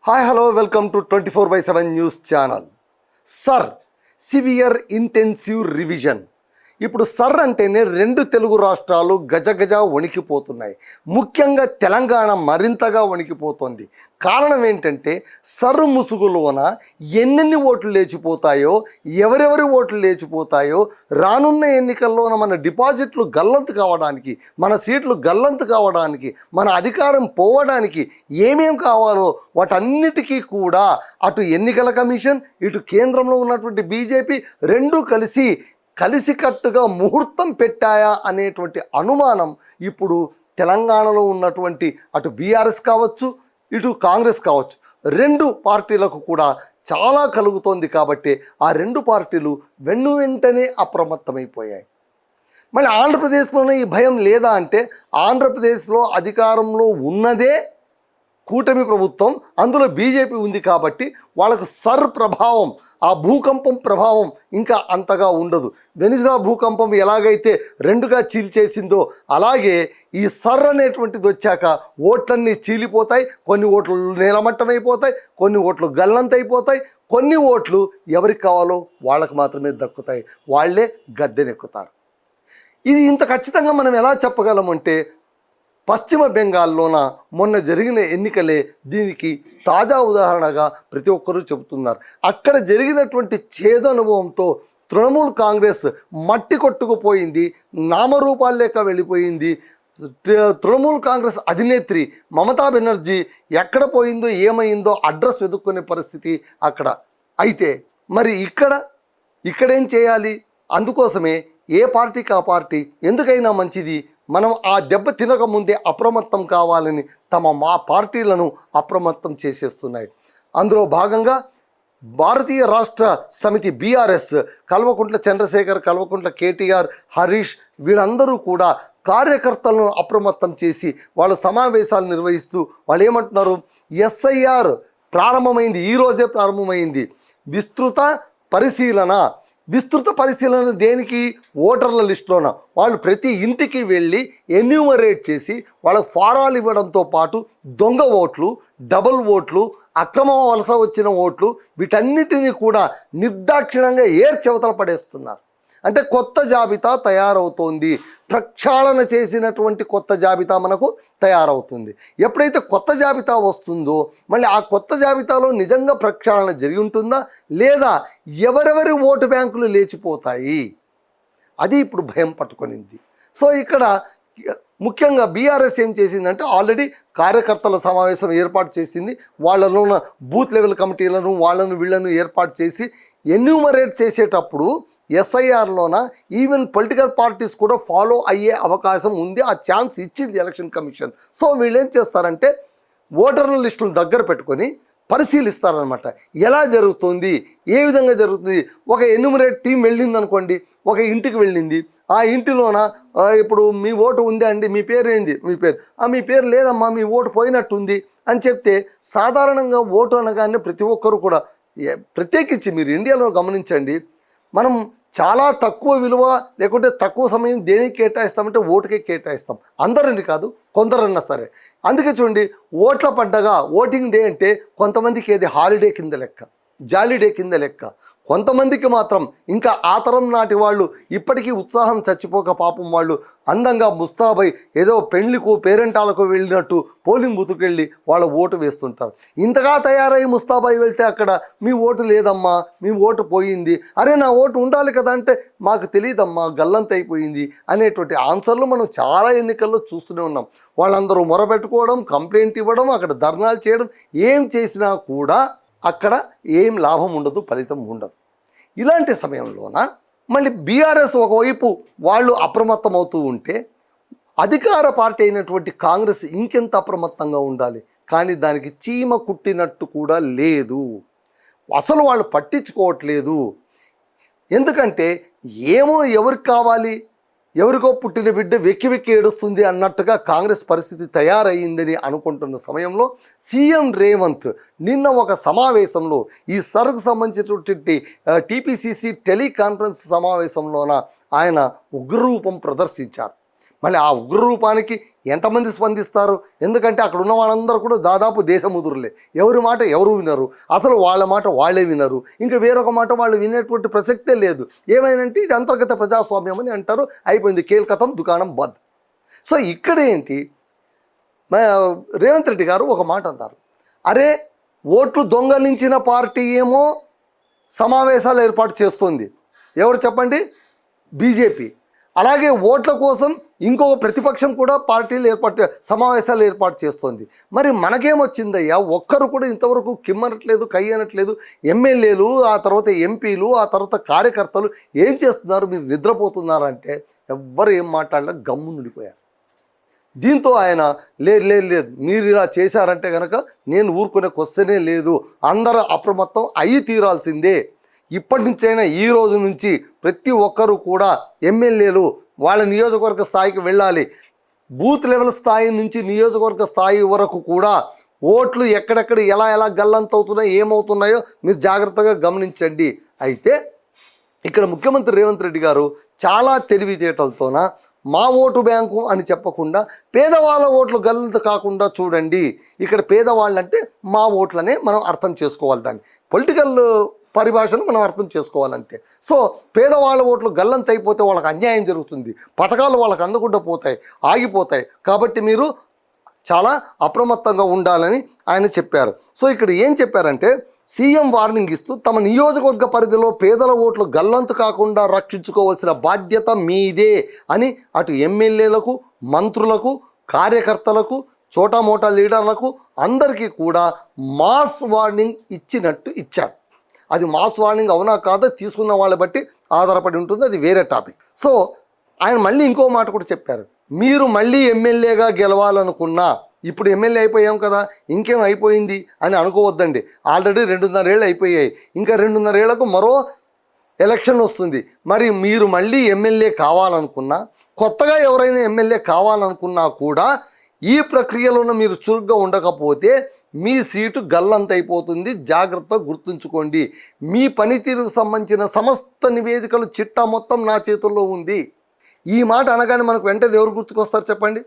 Hi hello welcome to 24/7 news channel. Sir severe intensive revision. ఇప్పుడు sir అంటేనే రెండు తెలుగు రాష్ట్రాలు గజగజ వణికిపోతున్నాయి. ముఖ్యంగా తెలంగాణ మరింతగా వణికిపోతుంది. కారణం ఏంటంటే సర్రు ముసుగులోన ఎన్నెన్ని ఓట్లు లేచిపోతాయో, ఎవరెవరి ఓట్లు లేచిపోతాయో, రానున్న ఎన్నికల్లోన మన డిపాజిట్లు గల్లంతు కావడానికి, మన సీట్లు గల్లంతు కావడానికి, మన అధికారం పోవడానికి ఏమేం కావాలో వాటన్నిటికీ కూడా అటు ఎన్నికల కమిషన్, ఇటు కేంద్రంలో ఉన్నటువంటి బీజేపీ రెండూ కలిసికట్టుగా ముహూర్తం పెట్టాయా అనేటువంటి అనుమానం ఇప్పుడు తెలంగాణలో ఉన్నటువంటి అటు బీఆర్ఎస్ కావచ్చు, ఇటు కాంగ్రెస్ కావచ్చు, రెండు పార్టీలకు కూడా చాలా కలుగుతోంది. కాబట్టి ఆ రెండు పార్టీలు వెంటనే అప్రమత్తమైపోయాయి. మళ్ళీ ఆంధ్రప్రదేశ్లోనే ఈ భయం లేదా అంటే, ఆంధ్రప్రదేశ్లో అధికారంలో ఉన్నదే కూటమి ప్రభుత్వం, అందులో బీజేపీ ఉంది కాబట్టి వాళ్ళకు సర్ ప్రభావం, ఆ భూకంపం ప్రభావం ఇంకా అంతగా ఉండదు. వెనిజులా భూకంపం ఎలాగైతే రెండుగా చీల్చేసిందో అలాగే ఈ సర్ అనేటువంటిది వచ్చాక ఓట్లన్నీ చీలిపోతాయి, కొన్ని ఓట్లు నేలమట్టమైపోతాయి, కొన్ని ఓట్లు గల్లంతైపోతాయి, కొన్ని ఓట్లు ఎవరికి కావాలో వాళ్ళకు మాత్రమే దక్కుతాయి, వాళ్ళే గద్దెనెక్కుతారు. ఇది ఇంత ఖచ్చితంగా మనం ఎలా చెప్పగలమంటే, పశ్చిమ బెంగాల్లోన మొన్న జరిగిన ఎన్నికలే దీనికి తాజా ఉదాహరణగా ప్రతి ఒక్కరూ చెబుతున్నారు. అక్కడ జరిగినటువంటి చేదు అనుభవంతో తృణమూల్ కాంగ్రెస్ మట్టి కొట్టుకుపోయింది, నామరూపాలు లేక వెళ్ళిపోయింది. తృణమూల్ కాంగ్రెస్ అధినేత్రి మమతా బెనర్జీ ఎక్కడ పోయిందో ఏమైందో అడ్రస్ వెతుక్కునే పరిస్థితి అక్కడ. అయితే మరి ఇక్కడేం చేయాలి? అందుకోసమే ఏ పార్టీకి ఆ పార్టీ ఎందుకైనా మంచిది, మనం ఆ దెబ్బ తినకముందే అప్రమత్తం కావాలని మా పార్టీలను అప్రమత్తం చేసేస్తున్నాయి. అందులో భాగంగా భారతీయ రాష్ట్ర సమితి బీఆర్ఎస్, కల్వకుంట్ల చంద్రశేఖర్, కల్వకుంట్ల కేటీఆర్, హరీష్ వీళ్ళందరూ కూడా కార్యకర్తలను అప్రమత్తం చేసి వాళ్ళు సమావేశాలు నిర్వహిస్తూ వాళ్ళు ఏమంటున్నారు, ఎస్ఐఆర్ ప్రారంభమైంది, ఈరోజే ప్రారంభమైంది. విస్తృత పరిశీలన దేనికి? ఓటర్ల లిస్టులోన వాళ్ళు ప్రతి ఇంటికి వెళ్ళి ఎన్యూమరేట్ చేసి వాళ్ళకు ఫారాలు ఇవ్వడంతో పాటు దొంగ ఓట్లు, డబుల్ ఓట్లు, అక్రమ వలస వచ్చిన ఓట్లు వీటన్నిటినీ కూడా నిర్దాక్షిణ్యంగా ఏర్చెవతల పడేస్తున్నారు. అంటే కొత్త జాబితా తయారవుతోంది, ప్రక్షాళన చేసినటువంటి కొత్త జాబితా మనకు తయారవుతుంది. ఎప్పుడైతే కొత్త జాబితా వస్తుందో మళ్ళీ ఆ కొత్త జాబితాలో నిజంగా ప్రక్షాళన జరిగి ఉంటుందా లేదా ఎవరెవరి ఓటు బ్యాంకులు లేచిపోతాయి, అది ఇప్పుడు భయం పట్టుకొనింది. సో ఇక్కడ ముఖ్యంగా బీఆర్ఎస్ ఏం చేసిందంటే, ఆల్రెడీ కార్యకర్తల సమావేశం ఏర్పాటు చేసింది, వాళ్ళలో ఉన్న బూత్ లెవెల్ కమిటీలను వీళ్ళను ఏర్పాటు చేసి ఎన్యూమరేట్ చేసేటప్పుడు ఎస్ఐఆర్లోన ఈవెన్ పొలిటికల్ పార్టీస్ కూడా ఫాలో అయ్యే అవకాశం ఉంది, ఆ ఛాన్స్ ఇచ్చింది ఎలక్షన్ కమిషన్. సో వీళ్ళు ఏం చేస్తారంటే ఓటర్ల లిస్టులను దగ్గర పెట్టుకొని పరిశీలిస్తారనమాట. ఎలా జరుగుతుంది, ఏ విధంగా జరుగుతుంది. ఒక ఎన్యూమరేట్ టీం వెళ్ళింది అనుకోండి, ఒక ఇంటికి వెళ్ళింది, ఆ ఇంటిలోన ఇప్పుడు మీ ఓటు ఉందా అండి, మీ పేరు ఏంది, మీ పేరు లేదమ్మా, మీ ఓటు పోయినట్టుంది అని చెప్తే, సాధారణంగా ఓటు అనగానే ప్రతి ఒక్కరు కూడా, ప్రత్యేకించి మీరు ఇండియాలో గమనించండి, మనం చాలా తక్కువ విలువ లేకుంటే తక్కువ సమయం దేనికి కేటాయిస్తామంటే ఓటుకే కేటాయిస్తాం. అందరిని కాదు, కొందరన్నా సరే. అందుకే చూడండి, ఓట్ల పండగ, ఓటింగ్ డే అంటే కొంతమందికి ఏది హాలిడే కింద లెక్క, జాలీ డే కింద లెక్క. కొంతమందికి మాత్రం ఇంకా ఆ తరం నాటి వాళ్ళు ఇప్పటికీ ఉత్సాహం చచ్చిపోక పాపం వాళ్ళు అందంగా ముస్తాబై ఏదో పెళ్లికు పేరెంటాలకు వెళ్ళినట్టు పోలింగ్ బూత్కి వెళ్ళి వాళ్ళ ఓటు వేస్తుంటారు. ఇంతగా తయారై ముస్తాబై వెళ్తే అక్కడ మీ ఓటు లేదమ్మా, మీ ఓటు పోయింది, అరే నా ఓటు ఉండాలి కదా అంటే మాకు తెలియదమ్మా, గల్లంతైపోయింది అనేటువంటి ఆన్సర్లు మనం చాలా ఎన్నికల్లో చూస్తూనే ఉన్నాం. వాళ్ళందరూ మొరపెట్టుకోవడం, కంప్లైంట్ ఇవ్వడం, అక్కడ ధర్నాలు చేయడం, ఏం చేసినా కూడా అక్కడ ఏం లాభం ఉండదు, ఫలితం ఉండదు. ఇలాంటి సమయంలోన మళ్ళీ బీఆర్ఎస్ ఒకవైపు వాళ్ళు అప్రమత్తం అవుతూ ఉంటే, అధికార పార్టీ అయినటువంటి కాంగ్రెస్ ఇంకెంత అప్రమత్తంగా ఉండాలి. కానీ దానికి చీమ కుట్టినట్టు కూడా లేదు, అసలు వాళ్ళు పట్టించుకోవట్లేదు. ఎందుకంటే ఏమో ఎవరికి కావాలి, ఎవరికో పుట్టిన బిడ్డ వెక్కి ఏడుస్తుంది అన్నట్టుగా కాంగ్రెస్ పరిస్థితి తయారయ్యిందని అనుకుంటున్న సమయంలో సీఎం రేవంత్ నిన్న ఒక సమావేశంలో ఈ సర్కు సంబంధించినటువంటి టీపీసీసీ టెలికాన్ఫరెన్స్ సమావేశంలోన ఆయన ఉగ్రరూపం ప్రదర్శించారు. మళ్ళీ ఆ ఉగ్ర రూపానికి ఎంతమంది స్పందిస్తారు? ఎందుకంటే అక్కడ ఉన్న వాళ్ళందరూ కూడా దాదాపు దేశముదురులే, ఎవరి మాట ఎవరు వినరు, అసలు వాళ్ళ మాట వాళ్ళే వినరు, ఇంకా వేరొక మాట వాళ్ళు వినేటువంటి ప్రసక్తే లేదు. ఏమైనంటే ఇది అంతర్గత ప్రజాస్వామ్యం అని అంటారు, అయిపోయింది, కేల్కతం దుకాణం బంద్. సో ఇక్కడ ఏంటి, రేవంత్ రెడ్డి గారు ఒక మాట అంటారు, అరే ఓట్లు దొంగలించిన పార్టీ ఏమో సమావేశాలు ఏర్పాటు చేస్తుంది, ఎవరు చెప్పండి? బీజేపీ. అలాగే ఓట్ల కోసం ఇంకొక ప్రతిపక్షం కూడా సమావేశాలు ఏర్పాటు చేస్తుంది. మరి మనకేమొచ్చిందయ్యా? ఒక్కరు కూడా ఇంతవరకు కిమ్మనట్లేదు, కయ్యనట్లేదు. ఎమ్మెల్యేలు, ఆ తర్వాత ఎంపీలు, ఆ తర్వాత కార్యకర్తలు ఏం చేస్తున్నారు? మీరు నిద్రపోతున్నారంటే ఎవ్వరు ఏం మాట్లాడలేక గమ్ము నుండిపోయారు. దీంతో ఆయన లేదు మీరు ఇలా చేశారంటే కనుక నేను ఊరుకునే క్వశ్చనే లేదు, అందరూ అప్రమత్తం అయ్యి తీరాల్సిందే. ఇప్పటి నుంచైనా, ఈ రోజు నుంచి ప్రతి ఒక్కరూ కూడా ఎమ్మెల్యేలు వాళ్ళ నియోజకవర్గ స్థాయికి వెళ్ళాలి. బూత్ లెవెల్ స్థాయి నుంచి నియోజకవర్గ స్థాయి వరకు కూడా ఓట్లు ఎక్కడెక్కడ ఎలా గల్లంతవుతున్నాయో ఏమవుతున్నాయో మీరు జాగ్రత్తగా గమనించండి. అయితే ఇక్కడ ముఖ్యమంత్రి రేవంత్ రెడ్డి గారు చాలా తెలివితేటలతోన మా ఓటు బ్యాంకు అని చెప్పకుండా పేదవాళ్ళ ఓట్లు గల్లంత కాకుండా చూడండి. ఇక్కడ పేదవాళ్ళంటే మా ఓట్లనే మనం అర్థం చేసుకోవాలి, దాన్ని పొలిటికల్ పరిభాషను మనం అర్థం చేసుకోవాలంతే. సో పేదవాళ్ళ ఓట్లు గల్లంత అయిపోతే వాళ్ళకి అన్యాయం జరుగుతుంది, పథకాలు వాళ్ళకి అందకుండా పోతాయి, ఆగిపోతాయి. కాబట్టి మీరు చాలా అప్రమత్తంగా ఉండాలని ఆయన చెప్పారు. సో ఇక్కడ ఏం చెప్పారంటే, సీఎం వార్నింగ్ ఇస్తూ తమ నియోజకవర్గ పరిధిలో పేదల ఓట్లు గల్లంతు కాకుండా రక్షించుకోవాల్సిన బాధ్యత మీదే అని అటు ఎమ్మెల్యేలకు, మంత్రులకు, కార్యకర్తలకు, చోటామోటా లీడర్లకు అందరికీ కూడా మాస్ వార్నింగ్ ఇచ్చినట్టు ఇచ్చారు. అది మాస్ వార్నింగ్ అవునా కాదా తీసుకున్న వాళ్ళ బట్టి ఆధారపడి ఉంటుంది, అది వేరే టాపిక్. సో ఆయన మళ్ళీ ఇంకో మాట కూడా చెప్పారు, మీరు మళ్ళీ ఎమ్మెల్యేగా గెలవాలనుకున్నా, ఇప్పుడు ఎమ్మెల్యే అయిపోయాం కదా ఇంకేం అయిపోయింది అని అనుకోవద్దండి. ఆల్రెడీ 2.5 ఏళ్ళు అయిపోయాయి, ఇంకా 2.5 ఏళ్లకు మరో ఎలక్షన్ వస్తుంది. మరి మీరు మళ్ళీ ఎమ్మెల్యే కావాలనుకున్నా, కొత్తగా ఎవరైనా ఎమ్మెల్యే కావాలనుకున్నా కూడా ఈ ప్రక్రియలోనే మీరు చురుగ్గా ఉండకపోతే మీ సీటు గల్లంత అయిపోతుంది, జాగ్రత్త గుర్తుంచుకోండి. మీ పనితీరుకు సంబంధించిన సమస్త నివేదికలు చిట్టా మొత్తం నా చేతుల్లో ఉంది. ఈ మాట అనగానే మనకు వెంటనే ఎవరు గుర్తుకొస్తారు చెప్పండి?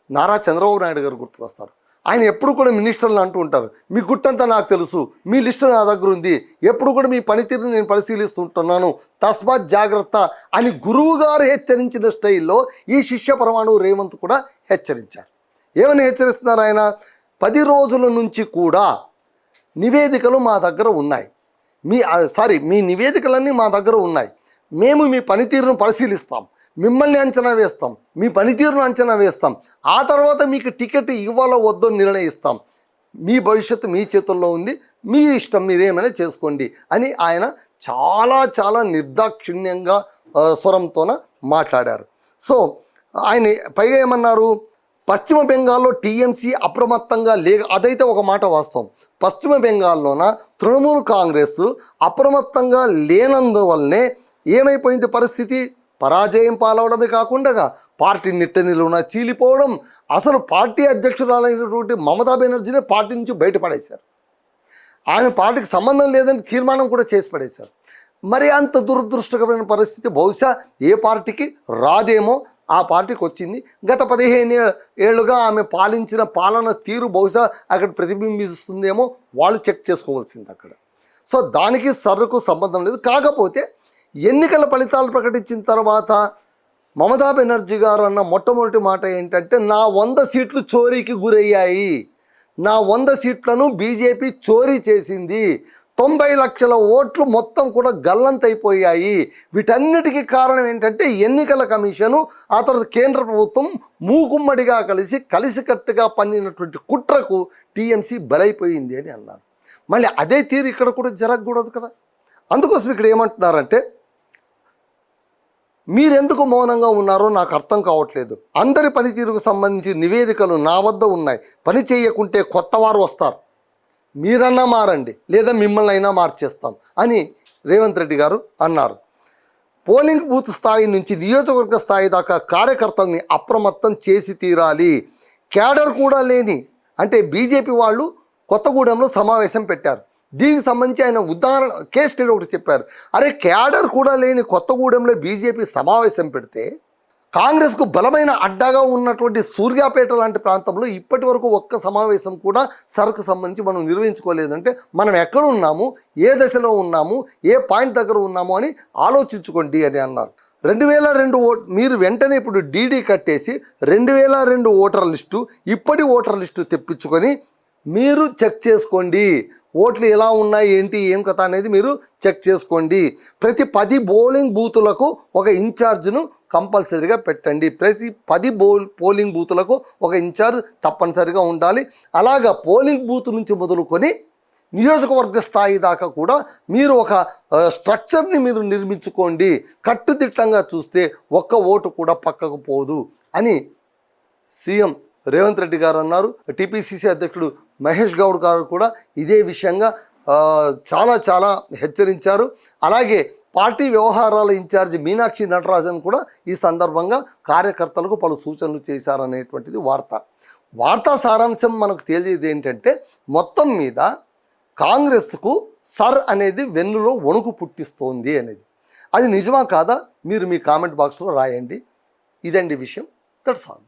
నారా చంద్రబాబు నాయుడు గారు గుర్తుకొస్తారు. ఆయన ఎప్పుడు కూడా మినిస్టర్లు అంటూ ఉంటారు, మీ గుట్టంతా నాకు తెలుసు, మీ లిస్టు నా దగ్గర ఉంది, ఎప్పుడు కూడా మీ పనితీరుని నేను పరిశీలిస్తుంటున్నాను, తస్మాత్ జాగ్రత్త అని గురువు గారు హెచ్చరించిన స్టైల్లో ఈ శిష్య పరమాణువు రేవంత్ కూడా హెచ్చరించారు. ఏమని హెచ్చరిస్తున్నారు ఆయన? 10 రోజుల నుంచి కూడా నివేదికలు మా దగ్గర ఉన్నాయి, మీ నివేదికలన్నీ మా దగ్గర ఉన్నాయి, మేము మీ పనితీరును పరిశీలిస్తాం, మిమ్మల్ని అంచనా వేస్తాం, మీ పనితీరును అంచనా వేస్తాం, ఆ తర్వాత మీకు టికెట్ ఇవ్వాలో వద్దో నిర్ణయిస్తాం, మీ భవిష్యత్తు మీ చేతుల్లో ఉంది, మీ ఇష్టం, మీరేమైనా చేసుకోండి అని ఆయన చాలా నిర్దాక్షిణ్యంగా స్వరంతోన మాట్లాడారు. సో ఆయన పైగా ఏమన్నారు, పశ్చిమ బెంగాల్లో టీఎంసీ అప్రమత్తంగా అదైతే ఒక మాట వాస్తవం. పశ్చిమ బెంగాల్లోన తృణమూల్ కాంగ్రెస్ అప్రమత్తంగా లేనందువల్లనే ఏమైపోయింది పరిస్థితి? పరాజయం పాలవడమే కాకుండా పార్టీ నిట్ట నిలువున చీలిపోవడం, అసలు పార్టీ అధ్యక్షురాలైనటువంటి మమతా బెనర్జీని పార్టీ నుంచి బయటపడేశారు. ఆమె పార్టీకి సంబంధం లేదని తీర్మానం కూడా చేసి పడేశారు. మరి అంత దురదృష్టకరమైన పరిస్థితి బహుశా ఏ పార్టీకి రాదేమో, ఆ పార్టీకి వచ్చింది. గత 15 ఏళ్ళుగా ఆమె పాలించిన పాలన తీరు బహుశా అక్కడ ప్రతిబింబిస్తుందేమో, వాళ్ళు చెక్ చేసుకోవాల్సింది అక్కడ. సో దానికి సర్రకు సంబంధం లేదు. కాకపోతే ఎన్నికల ఫలితాలు ప్రకటించిన తర్వాత మమతా బెనర్జీ గారు అన్న మొట్టమొదటి మాట ఏంటంటే, నా 100 సీట్లు చోరీకి గురయ్యాయి, నా 100 సీట్లను బీజేపీ చోరీ చేసింది, 90 లక్షల ఓట్లు మొత్తం కూడా గల్లంతైపోయాయి. వీటన్నిటికీ కారణం ఏంటంటే ఎన్నికల కమిషను, ఆ తర్వాత కేంద్ర ప్రభుత్వం మూకుమ్మడిగా కలిసికట్టుగా పన్నినటువంటి కుట్రకు టీఎంసీ బలైపోయింది అని అన్నారు. మళ్ళీ అదే తీరు ఇక్కడ కూడా జరగకూడదు కదా. అందుకోసం ఇక్కడ ఏమంటున్నారంటే, మీరెందుకు మౌనంగా ఉన్నారో నాకు అర్థం కావట్లేదు, అందరి పనితీరుకు సంబంధించి నివేదికలు నా వద్ద ఉన్నాయి, పని చేయకుంటే కొత్త వారు వస్తారు, మీరన్నా మారండి లేదా మిమ్మల్ని అయినా మార్చేస్తాం అని రేవంత్ రెడ్డి గారు అన్నారు. పోలింగ్ బూత్ స్థాయి నుంచి నియోజకవర్గ స్థాయి దాకా కార్యకర్తల్ని అప్రమత్తం చేసి తీరాలి. క్యాడర్ కూడా లేని, అంటే బీజేపీ వాళ్ళు కొత్తగూడెంలో సమావేశం పెట్టారు. దీనికి సంబంధించి ఆయన ఉదాహరణ కేస్ స్టడీ ఒకటి చెప్పారు. అరే క్యాడర్ కూడా లేని కొత్తగూడెంలో బీజేపీ సమావేశం పెడితే కాంగ్రెస్కు బలమైన అడ్డాగా ఉన్నటువంటి సూర్యాపేట లాంటి ప్రాంతంలో ఇప్పటి వరకు ఒక్క సమావేశం కూడా సరుకు సంబంధించి మనం నిర్వహించుకోలేదంటే మనం ఎక్కడ ఉన్నాము, ఏ దశలో ఉన్నాము, ఏ పాయింట్ దగ్గర ఉన్నాము అని ఆలోచించుకోండి అని అన్నారు. 2002 మీరు వెంటనే ఇప్పుడు డీడీ కట్టేసి 2002 ఓటర్ లిస్టు, ఇప్పటి ఓటర్ లిస్టు తెప్పించుకొని మీరు చెక్ చేసుకోండి. ఓట్లు ఎలా ఉన్నాయి, ఏంటి, ఏం కథ అనేది మీరు చెక్ చేసుకోండి. ప్రతి 10 పోలింగ్ బూతులకు ఒక ఇన్ఛార్జ్ను కంపల్సరీగా పెట్టండి. ప్రతి 10 పోలింగ్ బూతులకు ఒక ఇన్ఛార్జ్ తప్పనిసరిగా ఉండాలి. అలాగా పోలింగ్ బూత్ నుంచి మొదలుకొని నియోజకవర్గ స్థాయి దాకా కూడా మీరు ఒక స్ట్రక్చర్ని మీరు నిర్మించుకోండి. కట్టుదిట్టంగా చూస్తే ఒక్క ఓటు కూడా పక్కకు పోదు అని సీఎం రేవంత్ రెడ్డి గారు అన్నారు. టీపీసీసీ అధ్యక్షుడు మహేష్ గౌడ్ గారు కూడా ఇదే విషయంగా చాలా హెచ్చరించారు. అలాగే పార్టీ వ్యవహారాల ఇన్ఛార్జి మీనాక్షి నటరాజన్ కూడా ఈ సందర్భంగా కార్యకర్తలకు పలు సూచనలు చేశారనేటువంటిది వార్తా సారాంశం మనకు తెలియదు ఏంటంటే, మొత్తం మీద కాంగ్రెస్కు సర్ అనేది వెన్నులో వణుకు పుట్టిస్తోంది అనేది. అది నిజమా కాదా మీరు మీ కామెంట్ బాక్స్లో రాయండి. ఇదండి విషయం. That's all.